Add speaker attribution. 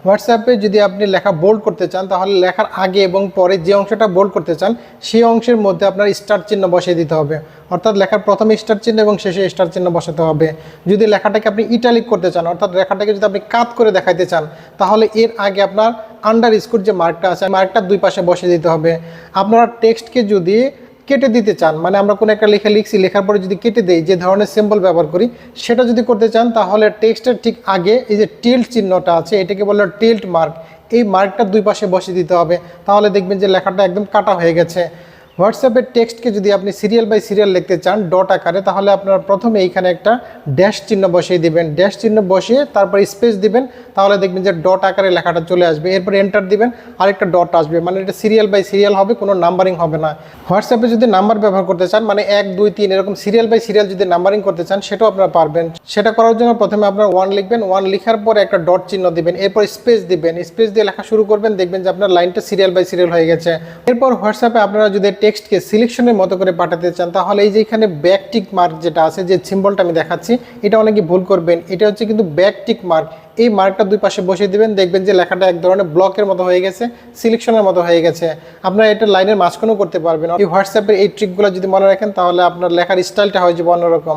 Speaker 1: হোয়াটসঅ্যাপে যদি আপনি লেখা বোল্ড করতে চান তাহলে লেখার আগে এবং পরে যে অংশটা বোল্ড করতে চান সেই অংশের মধ্যে আপনার স্টার চিহ্ন বসিয়ে দিতে হবে, অর্থাৎ লেখার প্রথমে স্টার চিহ্ন এবং শেষে স্টার চিহ্ন বসাতে হবে। যদি লেখাটাকে আপনি ইটালিক করতে চান, অর্থাৎ লেখাটাকে যদি আপনি কাত করে দেখাইতে চান, তাহলে এর আগে আপনার আন্ডারস্কোর যে মার্কটা আছে মার্কটার দুই পাশে বসিয়ে দিতে হবে। আপনারা টেক্সটকে যদি কেটে দিতে চান, মানে আমরা কোনো একটা লেখা লিখছি, লেখার পরে যদি কেটে দেই, যে ধরনের সিম্বল ব্যবহার করি সেটা যদি করতে চান, তাহলে টেক্সটের ঠিক আগে এই যে টিল্ট চিহ্নটা আছে, এটাকে বলে টিল্ট মার্ক, এই মার্কটার দুই পাশে বসিয়ে দিতে হবে। তাহলে দেখবেন যে লেখাটা একদম কাটা হয়ে গেছে। হোয়াটসঅ্যাপের টেক্সটকে যদি আপনি সিরিয়াল বাই সিরিয়াল লিখতে চান ডট আকারে, তাহলে আপনারা প্রথমে এইখানে একটা ড্যাশ চিহ্ন বসিয়ে দিবেন, ড্যাশ চিহ্ন বসিয়ে তারপর স্পেস দিবেন, তাহলে দেখবেন যে ডট আকারে লেখাটা চলে আসবে। এরপর এন্টার দিবেন, আরেকটা ডট আসবে, মানে এটা সিরিয়াল বাই সিরিয়াল হবে, কোনো নাম্বারিং হবে না। হোয়াটসঅ্যাপে যদি নাম্বার ব্যবহার করতে চান, মানে 1 2 3 এরকম সিরিয়াল বাই সিরিয়াল যদি নাম্বারিং করতে চান, সেটাও আপনারা পারবেন। সেটা করার জন্য প্রথমে আপনার 1 লিখবেন, 1 লেখার পরে একটা ডট চিহ্ন দিবেন, এরপর স্পেস দিবেন, স্পেস দিয়ে লেখা শুরু করবেন, দেখবেন যে আপনার লাইনটা সিরিয়াল বাই সিরিয়াল হয়ে গেছে। এরপর হোয়াটসঅ্যাপে আপনারা যদি টেক্সটকে সিলেকশনের মতো করে পাঠাতে চান, তাহলে এই যে এখানে ব্যাক টিক মার্ক যেটা আছে, যে সিম্বলটা আমি দেখাচ্ছি, এটা অনেকে ভুল করবেন, এটা হচ্ছে কিন্তু ব্যাক টিক মার্ক। এই মার্কটা দুই পাশে বসিয়ে দিবেন, দেখবেন যে লেখাটা এক ধরনের ব্লকের মতো হয়ে গেছে, সিলেকশনের মতো হয়ে গেছে। আপনারা এটা লাইনের মাঝখানেও করতে পারবেন। এই হোয়াটসঅ্যাপের এই ট্রিকগুলো যদি মনে রাখেন, তাহলে আপনার লেখার স্টাইলটা হয়ে যাবে অন্যরকম।